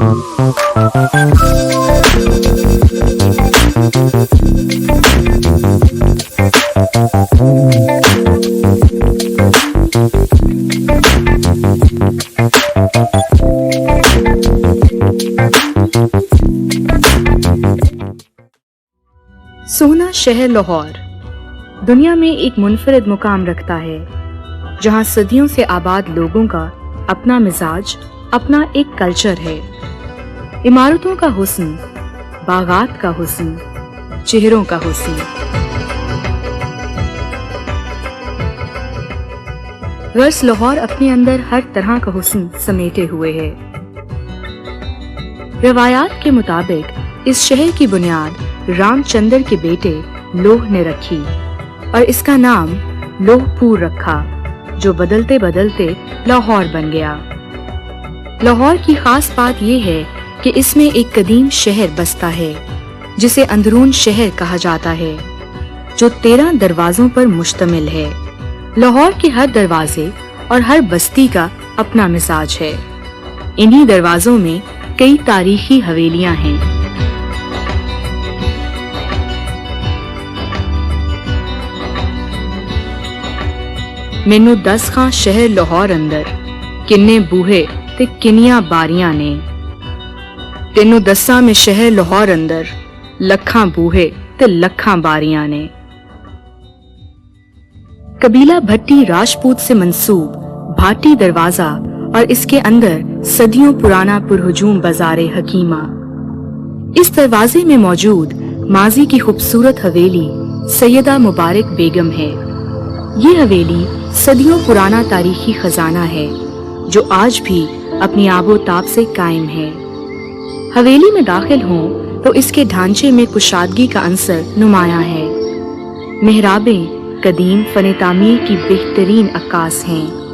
सोना शहर लाहौर दुनिया में एक मुनफरिद मुकाम रखता है, जहां सदियों से आबाद लोगों का अपना मिजाज, अपना एक कल्चर है। इमारतों का हुस्न, बागात का हुस्न, चेहरों का हुस्न। गर्स लाहौर अपने अंदर हर तरह का हुस्न समेटे हुए है। रवायात के मुताबिक इस शहर की बुनियाद रामचंद्र के बेटे लोह ने रखी और इसका नाम लोहपुर रखा, जो बदलते बदलते लाहौर बन गया। लाहौर की खास बात यह है कि इसमें एक कदीम शहर बसता है, जिसे अंदरून शहर कहा जाता है, जो 13 दरवाजों पर मुश्तमिल है। लाहौर के हर दरवाजे और हर बस्ती का अपना मिजाज है। इन्हीं दरवाजों में कई तारीखी हवेलियां हैं। मैनू 10 खां शहर लाहौर अंदर किन्ने बूहे ते किन्नियां बारियां ने। तेनू दस्सां में शहर लाहौर अंदर लखां बूहे ते लखां बारियां ने। कबीला भट्टी राजपूत से मंसूब भाटी दरवाजा और इसके अंदर सदियों पुराना पुरहुजूम बाजारे हकीमा। इस दरवाजे में मौजूद माजी की खूबसूरत हवेली सैयदा मुबारक बेगम है। ये हवेली सदियों पुराना तारीखी खजाना है, जो आज भी अपनी आबो ताब से कायम है। हवेली में दाखिल हों तो इसके ढांचे में कुशादगी का अंसर नुमाया है। मेहराबें कदीम फन तामीर की बेहतरीन अक्कास हैं।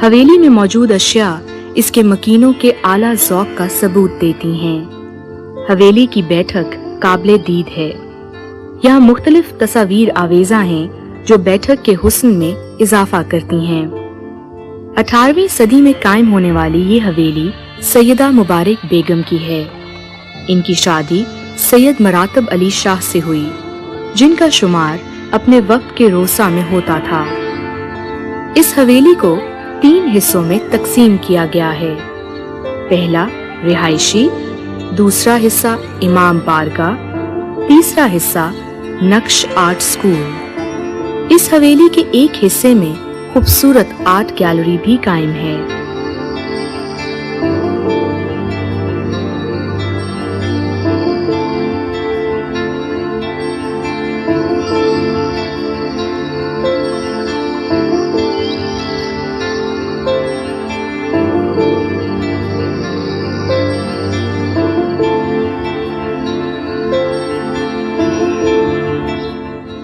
हवेली में मौजूद अशिया इसके मकीनों के आला ज़ौक़ का सबूत देती हैं। हवेली की बैठक काबिले दीद है। यहाँ मुख्तलिफ तस्वीर आवेज़ा हैं, जो बैठक के हुस्न में इजाफा करती हैं। 18वीं सदी में कायम होने वाली ये हवेली सैयदा मुबारक बेगम की है। इनकी शादी सैयद मरातब अली शाह से हुई, जिनका शुमार अपने वक्त के रोसा में होता था। इस हवेली को 3 हिस्सों में तकसीम किया गया है। पहला रिहायशी, दूसरा हिस्सा इमाम बारगाह, तीसरा हिस्सा नक्श आर्ट स्कूल। इस हवेली के एक हिस्से में खूबसूरत आर्ट गैलरी भी कायम है।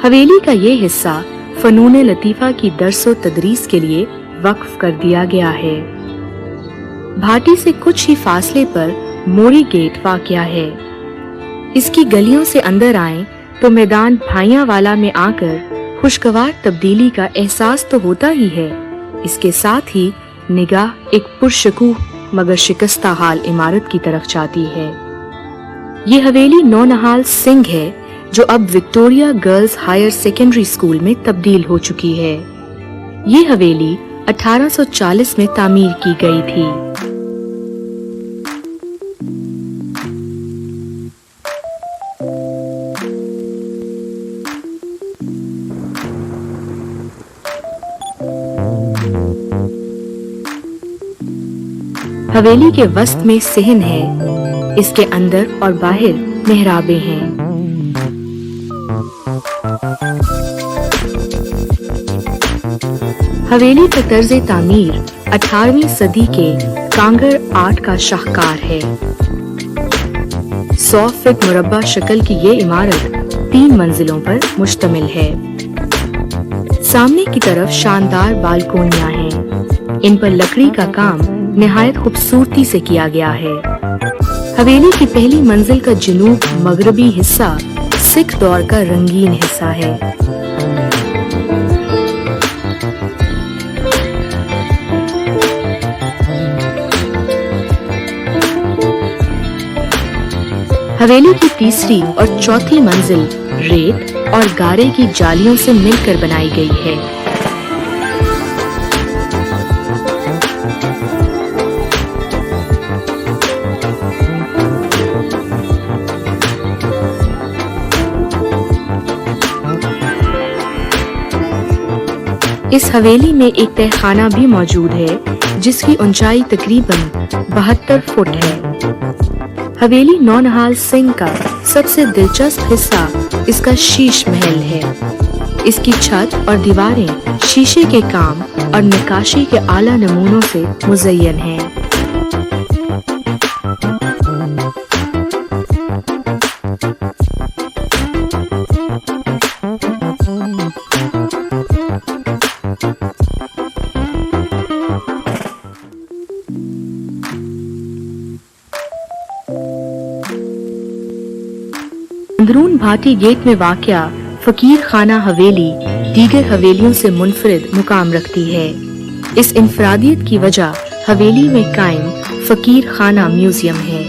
हवेली का ये हिस्सा फनून लतीफ़ा की दर्स व तदरीस के लिए वक्फ कर दिया गया है। भाटी से कुछ ही फासले पर मोरी गेट वाक़या है। इसकी गलियों से अंदर आएं तो मैदान भाइयां वाला में आकर खुशगवार तब्दीली का एहसास तो होता ही है। इसके साथ ही निगाह एक पुरशकूह मगर शिकस्ता हाल इमारत की तरफ जाती है। ये हवेली नौनहाल सिंह है, जो अब Victoria girls higher secondary school में तब्दील हो चुकी है। ये हवेली 1840 में तामीर की गई थी। हवेली के वस्त में सेहन है। इसके अंदर और बाहर मेहराबें हैं। हवेली का तर्ज तामीर 18वीं सदी के कांगर आर्ट का शाहकार है। 100 फीट मुरब्बा शक्ल की ये इमारत 3 मंजिलों पर मुश्तमिल है। सामने की तरफ शानदार बालकोनियां हैं। इन पर लकड़ी का काम निहायत खूबसूरती से किया गया है। हवेली की पहली मंजिल का जनूब मगरबी हिस्सा सिख दौर का रंगीन हिस्सा है। हवेली की तीसरी और चौथी मंजिल रेत और गारे की जालियों से मिलकर बनाई गई है। इस हवेली में एक तहखाना भी मौजूद है जिसकी ऊंचाई तकरीबन 72 फुट है। हवेली नौनिहाल सिंह का सबसे दिलचस्प हिस्सा इसका शीश महल है। इसकी छत और दीवारें शीशे के काम और नक्काशी के आला नमूनों से मुज़य्यन हैं। अंदरून भाटी गेट में वाक़या फकीर खाना हवेली दीगर हवेलियों से मुनफरिद मुकाम रखती है। इस इंफरादियत की वजह हवेली में कायम फकीर खाना म्यूजियम है।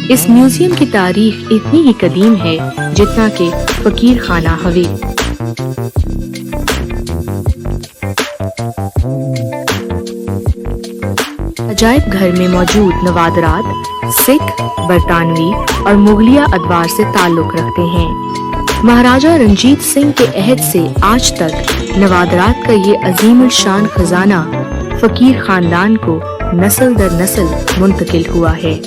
इस म्यूजियम की तारीख इतनी ही कदीम है जितना कि फकीर खाना हवेली। अजायब घर में मौजूद नवादरात सिख, बरतानवी और मुगलिया अदवार से ताल्लुक रखते हैं। महाराजा रंजीत सिंह के अहद से आज तक नवादरात का ये अजीमुल शान खजाना फकीर खानदान को नस्ल दर नस्ल मुंतकिल हुआ है।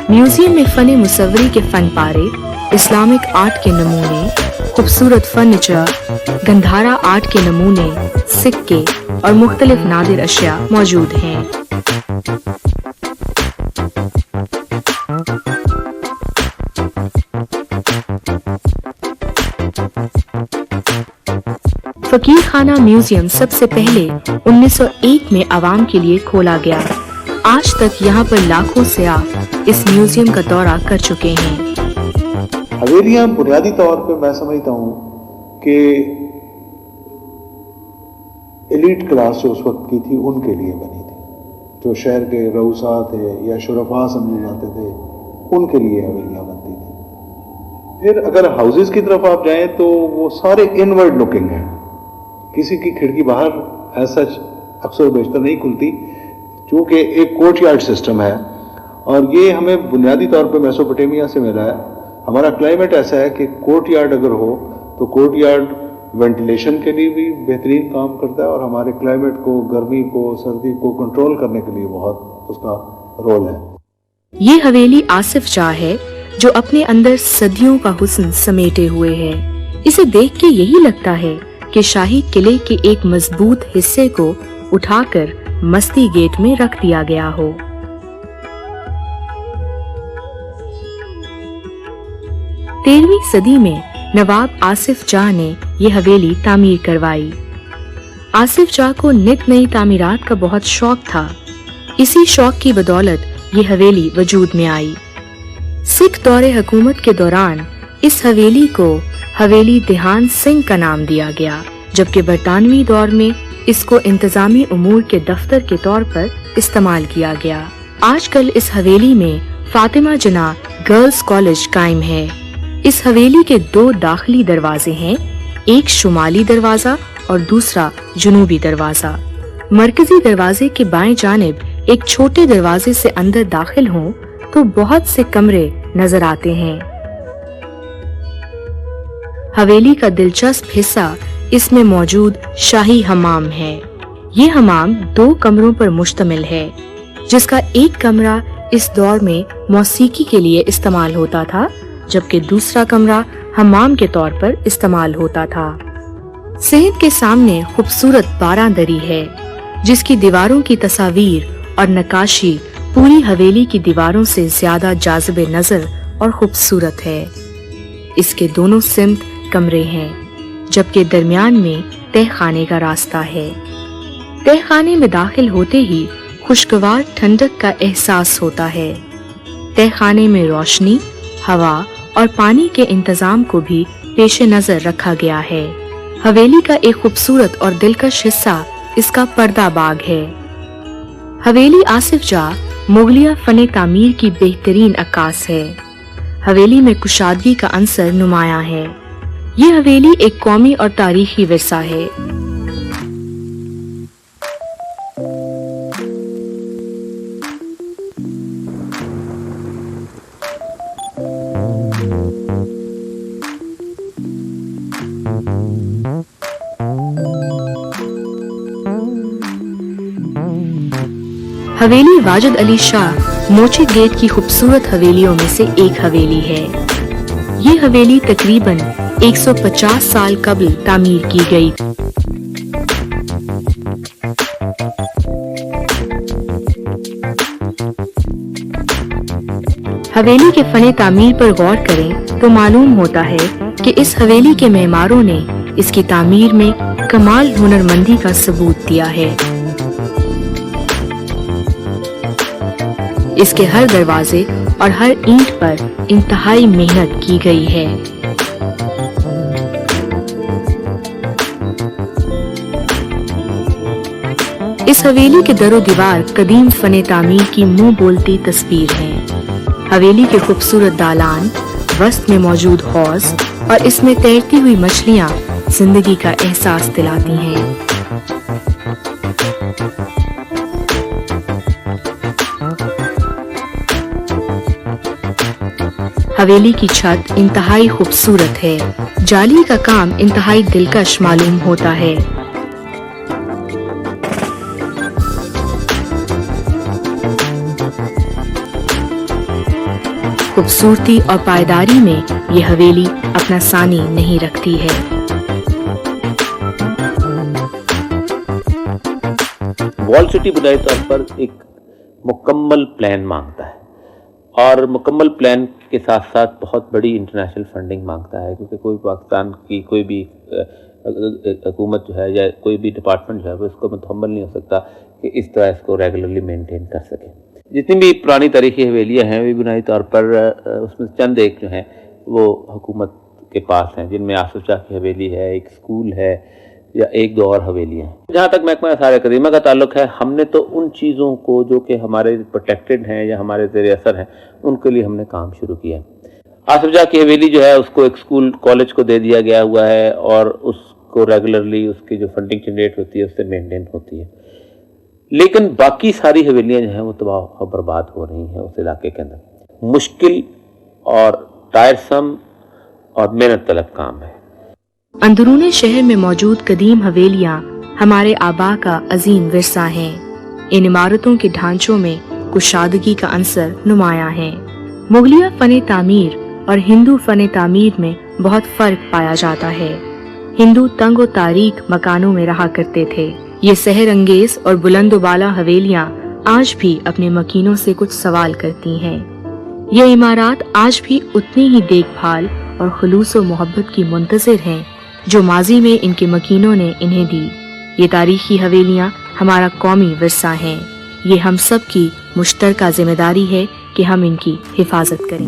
म्यूजियम में फने मुसव्वरी के फन पारे, इस्लामिक आर्ट के नमूने, खूबसूरत फर्नीचर, गंधारा आर्ट के नमूने, सिक्के और मुख्तलिफ नादिर अशिया मौजूद हैं। फकीर खाना म्यूजियम सबसे पहले 1901 में आवाम के लिए खोला गया। आज तक यहाँ पर लाखों सयाह इस म्यूजियम का दौरा कर चुके हैं। हवेलियाँ बुनियादी तौर पे मैं समझता हूँ कि एलीट क्लास जो उस वक्त की थी उनके लिए बनी थी। जो शहर के रऊसा थे या शुरफा समझे जाते थे उनके लिए हवेलियाँ बनती थी। फिर अगर हाउसेस की तरफ आप जाएं तो वो सारे इनवर्ड लुकिंग हैं। किसी की खिड़की बाहर ऐसा अक्सर बेशतर नहीं खुलती, चूँकि एक कोर्ट यार्ड सिस्टम है और ये हमें बुनियादी तौर पे मेसोपोटामिया से मिला है। हमारा क्लाइमेट ऐसा है कि कोर्ट यार्ड अगर हो तो कोर्ट यार्ड वेंटिलेशन के लिए भी बेहतरीन काम करता है और हमारे क्लाइमेट को, गर्मी को, सर्दी को कंट्रोल करने के लिए बहुत उसका रोल है। ये हवेली आसिफ जाह है जो अपने अंदर सदियों का हुस्न समेटे हुए है। इसे देख के यही लगता है कि शाही किले के एक मजबूत हिस्से को उठाकर मस्ती गेट में रख दिया गया हो। तेरहवीं सदी में नवाब आसिफ जाह ने ये हवेली तामीर करवाई। आसिफ जाह को नित नई तामीरात का बहुत शौक था। इसी शौक की बदौलत ये हवेली वजूद में आई। सिख दौरे हुकूमत के दौरान इस हवेली को हवेली देहान सिंह का नाम दिया गया, जबकि बरतानवी दौर में इसको इंतजामी उमूर के दफ्तर के तौर पर इस्तेमाल किया गया। आजकल इस हवेली में फातिमा जना गर्ल्स कॉलेज कायम है। इस हवेली के 2 दाखिली दरवाजे हैं, एक शुमाली दरवाजा और दूसरा जुनूबी दरवाजा। मरकजी दरवाजे के बाएं जानिब एक छोटे दरवाजे से अंदर दाखिल हों तो बहुत से कमरे नजर आते हैं। हवेली का दिलचस्प हिस्सा इसमें मौजूद शाही हमाम है। ये हमाम 2 कमरों पर मुश्तमिल है, जिसका एक कमरा इस दौर में मौसीकी के लिए इस्तेमाल होता था जबकि दूसरा कमरा हमाम के तौर पर इस्तेमाल होता था। सेहत के सामने खूबसूरत बारांदरी है, जिसकी दीवारों की तस्वीर और नक्काशी पूरी हवेली की दीवारों से ज्यादा जाज़िब नजर और खूबसूरत है। इसके दोनों सिमत कमरे हैं, जबकि दरमियान में तहखाने का रास्ता है। तहखाने में दाखिल होते ही खुशगवार ठंडक का एहसास होता है। तहखाने में रोशनी, हवा और पानी के इंतजाम को भी पेश नजर रखा गया है। हवेली का एक खूबसूरत और दिलकश हिस्सा इसका पर्दा बाग है। हवेली आसिफ जाह मुगलिया फन तामीर की बेहतरीन अक्कास है। हवेली में कुशादगी का अंसर नुमाया है। ये हवेली एक कौमी और तारीखी विरसा है। हवेली वाजिद अली शाह मोची गेट की खूबसूरत हवेलियों में से एक हवेली है। ये हवेली तकरीबन 150 साल कबल तामीर की गई। हवेली के फने तामीर पर गौर करें तो मालूम होता है कि इस हवेली के मेमारों ने इसकी तामीर में कमाल हुनरमंदी का सबूत दिया है। इसके हर दरवाजे और हर ईंट पर इंतहाई मेहनत की गई है। इस हवेली के दरो दीवार कदीम फने तामीर की मुंह बोलती तस्वीर है। हवेली के खूबसूरत दालान, वस्त में मौजूद हौज और इसमें तैरती हुई मछलियां जिंदगी का एहसास दिलाती हैं। हवेली की छत इंतहाई खूबसूरत है। जाली का काम इंतहाई दिलकश मालूम होता है। खूबसूरती और पायदारी में ये हवेली अपना सानी नहीं रखती है। वॉल सिटी बुनियादी तौर पर एक मुकम्मल प्लान मांगता है और मुकम्मल प्लान के साथ साथ बहुत बड़ी इंटरनेशनल फंडिंग मांगता है, क्योंकि कोई पाकिस्तान की कोई भी हुकूमत जो है या कोई भी डिपार्टमेंट जो है वो इसको मुतहम्मल नहीं हो सकता कि इस तरह इसको रेगुलरली मेंटेन कर सके। जितनी भी पुरानी तारीखी हवेलियाँ हैं वो बुनियादी तौर पर उसमें चंद एक जो हैं वो हुकूमत के पास हैं, जिनमें आसिफ जाह की हवेली है, एक स्कूल है या एक दो और हवेलियाँ हैं। जहाँ तक महकमा आसार कदीमा का ताल्लुक है, हमने तो उन चीज़ों को जो कि हमारे प्रोटेक्टेड हैं या हमारे ज़ेर असर हैं उनके लिए हमने काम शुरू किया। आसिफ जाह की हवेली जो है उसको एक स्कूल कॉलेज को दे दिया गया हुआ है और उसको रेगुलरली उसकी जो फंडिंग जनरेट होती है उससे मेंटेन होती है। लेकिन बाकी सारी हवेलियाँ जो हैं वो तबाह और बर्बाद हो रही हैं उस इलाके के अंदर। मुश्किल और टायरसम और मेहनत तलब काम है। अंदरूनी शहर में मौजूद कदीम हवेलियां हमारे आबा का अजीम विरसा हैं। इन इमारतों के ढांचों में कुशादगी का अंसर नुमाया है। मुगलिया फने तामीर और हिंदू फने तामीर में बहुत फर्क पाया जाता है। हिंदू तंग व तारीक मकानों में रहा करते थे। ये सहर अंगेज और बुलंदोबाला हवेलियां आज भी अपने मकीनों से कुछ सवाल करती हैं। ये इमारत आज भी उतनी ही देखभाल और खुलूस व मोहब्बत की मुंतज़िर हैं जो माजी में इनके मकीनों ने इन्हें दी। ये तारीखी हवेलियां हमारा कौमी विरसा हैं। ये हम सब की मुश्तरका जिम्मेदारी है कि हम इनकी हिफाजत करें।